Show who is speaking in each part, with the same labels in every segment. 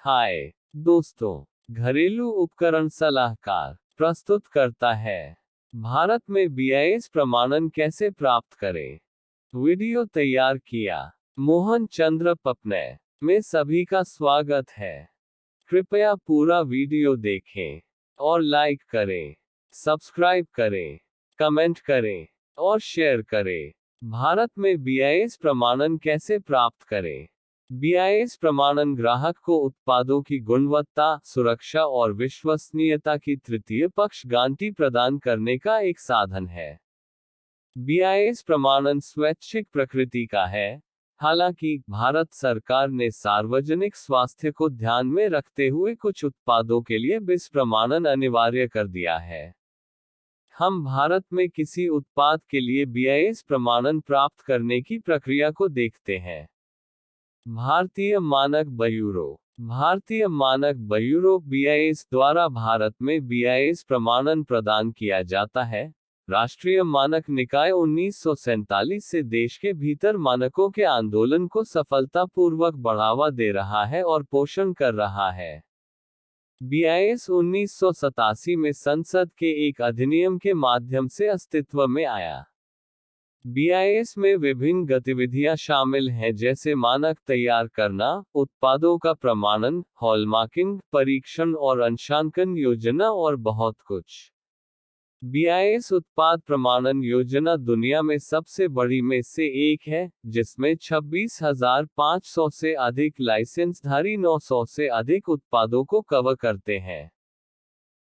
Speaker 1: हाय दोस्तों, घरेलू उपकरण सलाहकार प्रस्तुत करता है। भारत में बीआईएस प्रमाणन कैसे प्राप्त करें। वीडियो तैयार किया मोहन चंद्र पपने में सभी का स्वागत है। कृपया पूरा वीडियो देखें और लाइक करें, सब्सक्राइब करें, कमेंट करें और शेयर करें। भारत में बीआईएस प्रमाणन कैसे प्राप्त करें। बीआईएस प्रमाणन ग्राहक को उत्पादों की गुणवत्ता, सुरक्षा और विश्वसनीयता की तृतीय पक्ष गारंटी प्रदान करने का एक साधन है। बीआईएस प्रमाणन स्वैच्छिक प्रकृति का है, हालांकि भारत सरकार ने सार्वजनिक स्वास्थ्य को ध्यान में रखते हुए कुछ उत्पादों के लिए बीआईएस प्रमाणन अनिवार्य कर दिया है। हम भारत में किसी उत्पाद के लिए बीआईएस प्रमाणन प्राप्त करने की प्रक्रिया को देखते हैं। भारतीय मानक ब्यूरो। भारतीय मानक ब्यूरो बीआईएस द्वारा भारत में बीआईएस प्रमाणन प्रदान किया जाता है। राष्ट्रीय मानक निकाय 1947 से देश के भीतर मानकों के आंदोलन को सफलतापूर्वक बढ़ावा दे रहा है और पोषण कर रहा है। बीआईएस 1987 में संसद के एक अधिनियम के माध्यम से अस्तित्व में आया। बीआईएस में विभिन्न गतिविधियां शामिल हैं, जैसे मानक तैयार करना, उत्पादों का प्रमाणन, हॉलमार्किंग, परीक्षण और अंशांकन योजना और बहुत कुछ। बीआईएस उत्पाद प्रमाणन योजना दुनिया में सबसे बड़ी में से एक है, जिसमें 26,500 से अधिक लाइसेंसधारी 900 से अधिक उत्पादों को कवर करते हैं।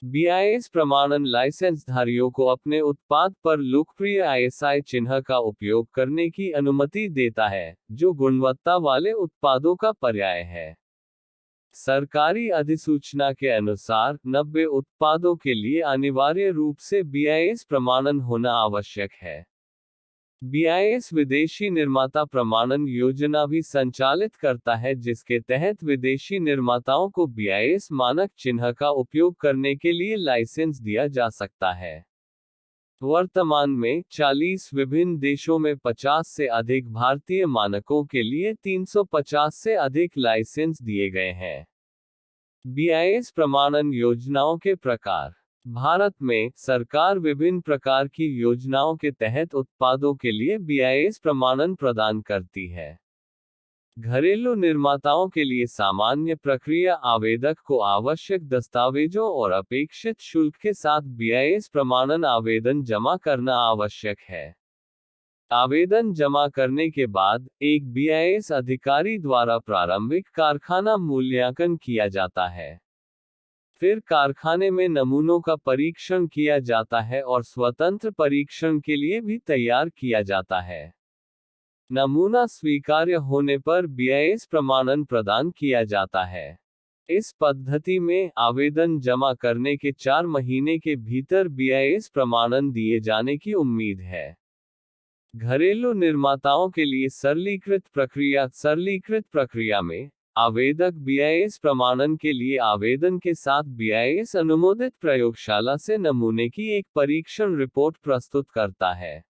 Speaker 1: बीआईएस प्रमाणन लाइसेंसधारियों को अपने उत्पाद पर लोकप्रिय आईएसआई चिन्ह का उपयोग करने की अनुमति देता है, जो गुणवत्ता वाले उत्पादों का पर्याय है। सरकारी अधिसूचना के अनुसार 90 उत्पादों के लिए अनिवार्य रूप से बीआईएस प्रमाणन होना आवश्यक है। बीआईएस विदेशी निर्माता प्रमाणन योजना भी संचालित करता है, जिसके तहत विदेशी निर्माताओं को बीआईएस मानक चिन्ह का उपयोग करने के लिए लाइसेंस दिया जा सकता है। वर्तमान में 40 विभिन्न देशों में 50 से अधिक भारतीय मानकों के लिए 350 से अधिक लाइसेंस दिए गए हैं। बीआईएस प्रमाणन योजनाओं के प्रकार। भारत में सरकार विभिन्न प्रकार की योजनाओं के तहत उत्पादों के लिए बीआईएस प्रमाणन प्रदान करती है। घरेलू निर्माताओं के लिए सामान्य प्रक्रिया आवेदक को आवश्यक दस्तावेजों और अपेक्षित शुल्क के साथ बीआईएस प्रमाणन आवेदन जमा करना आवश्यक है। आवेदन जमा करने के बाद एक बीआईएस अधिकारी द्वारा प्रारंभिक कारखाना मूल्यांकन किया जाता है। फिर कारखाने में नमूनों का परीक्षण किया जाता है और स्वतंत्र परीक्षण के लिए भी तैयार किया जाता है। नमूना स्वीकार्य होने पर बीआईएस प्रमाणन प्रदान किया जाता है। इस पद्धति में आवेदन जमा करने के 4 महीने के भीतर बीआईएस प्रमाणन दिए जाने की उम्मीद है। घरेलू निर्माताओं के लिए सरलीकृत प्रक्रिया। सरलीकृत प्रक्रिया में आवेदक बीआईएस प्रमाणन के लिए आवेदन के साथ बीआईएस अनुमोदित प्रयोगशाला से नमूने की एक परीक्षण रिपोर्ट प्रस्तुत करता है।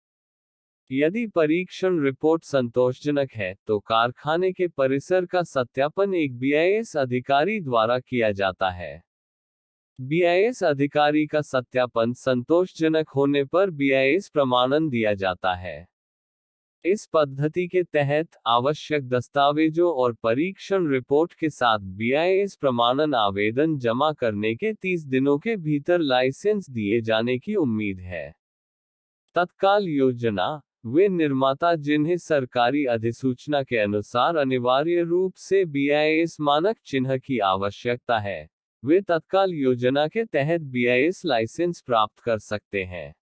Speaker 1: यदि परीक्षण रिपोर्ट संतोषजनक है, तो कारखाने के परिसर का सत्यापन एक बीआईएस अधिकारी द्वारा किया जाता है। बीआईएस अधिकारी का सत्यापन संतोषजनक होने पर बीआईएस प्रमाणन दिया जाता है। इस पद्धति के तहत आवश्यक दस्तावेजों और परीक्षण रिपोर्ट के साथ बीआईएस प्रमाणन आवेदन जमा करने के 30 दिनों के भीतर लाइसेंस दिए जाने की उम्मीद है। तत्काल योजना। वे निर्माता जिन्हें सरकारी अधिसूचना के अनुसार अनिवार्य रूप से बीआईएस मानक चिन्ह की आवश्यकता है, वे तत्काल योजना के तहत बीआईएस लाइसेंस प्राप्त कर सकते हैं।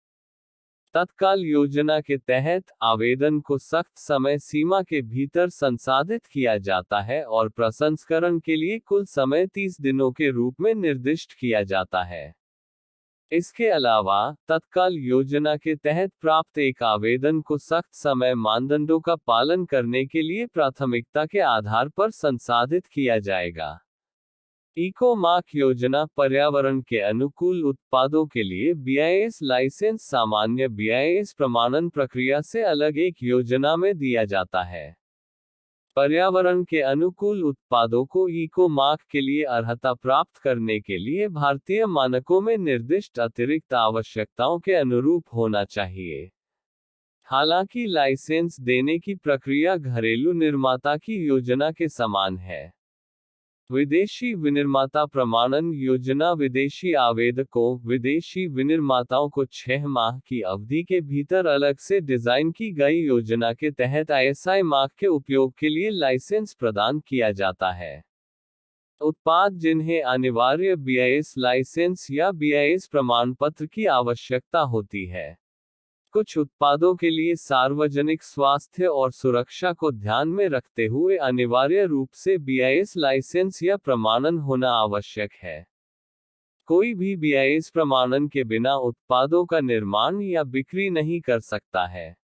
Speaker 1: तत्काल योजना के तहत आवेदन को सख्त समय सीमा के भीतर संसाधित किया जाता है और प्रसंस्करण के लिए कुल समय 30 दिनों के रूप में निर्दिष्ट किया जाता है। इसके अलावा तत्काल योजना के तहत प्राप्त एक आवेदन को सख्त समय मानदंडों का पालन करने के लिए प्राथमिकता के आधार पर संसाधित किया जाएगा। इको मार्क योजना। पर्यावरण के अनुकूल उत्पादों के लिए बीआईएस लाइसेंस सामान्य बीआईएस प्रमाणन प्रक्रिया से अलग एक योजना में दिया जाता है। पर्यावरण के अनुकूल उत्पादों को इको मार्क के लिए अर्हता प्राप्त करने के लिए भारतीय मानकों में निर्दिष्ट अतिरिक्त आवश्यकताओं के अनुरूप होना चाहिए। हालांकि लाइसेंस देने की प्रक्रिया घरेलू निर्माता की योजना के समान है। विदेशी विनिर्माता प्रमाणन योजना विदेशी आवेदकों, विदेशी विनिर्माताओं को 6 माह की अवधि के भीतर अलग से डिजाइन की गई योजना के तहत आईएसआई मार्क के उपयोग के लिए लाइसेंस प्रदान किया जाता है। उत्पाद जिन्हें अनिवार्य बीआईएस लाइसेंस या बीआईएस प्रमाण पत्र की आवश्यकता होती है। कुछ उत्पादों के लिए सार्वजनिक स्वास्थ्य और सुरक्षा को ध्यान में रखते हुए अनिवार्य रूप से बीआईएस लाइसेंस या प्रमाणन होना आवश्यक है। कोई भी बीआईएस प्रमाणन के बिना उत्पादों का निर्माण या बिक्री नहीं कर सकता है।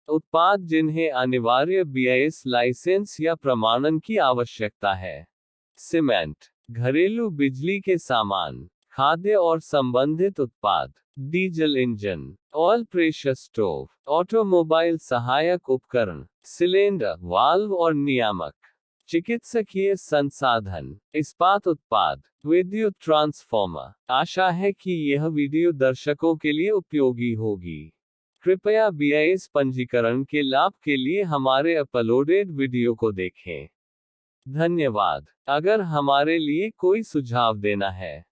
Speaker 1: उत्पाद जिन्हें अनिवार्य बीआईएस लाइसेंस या प्रमाणन की आवश्यकता है: सीमेंट, घरेलू बिजली के सामान, खाद्य और संबंधित उत्पाद, diesel engine, oil pressure stove, automobile सहायक उपकरण, सिलेंडर, वाल्व और नियामक, चिकित्सकीय संसाधन, इस्पात उत्पाद, विद्युत ट्रांसफार्मर। आशा है कि यह वीडियो दर्शकों के लिए उपयोगी होगी। कृपया बीआईएस पंजीकरण के लाभ के लिए हमारे अपलोडेड वीडियो को देखें। धन्यवाद। अगर हमारे लिए कोई सुझाव देना है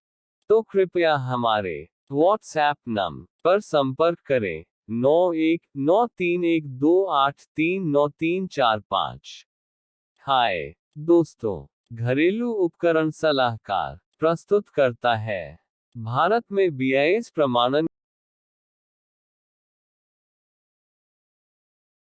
Speaker 1: तो कृपया हमारे व्हाट्सएप नंबर पर संपर्क करें 919312839345। हाय दोस्तों, घरेलू उपकरण सलाहकार प्रस्तुत करता है। भारत में बीआईएस प्रमाणन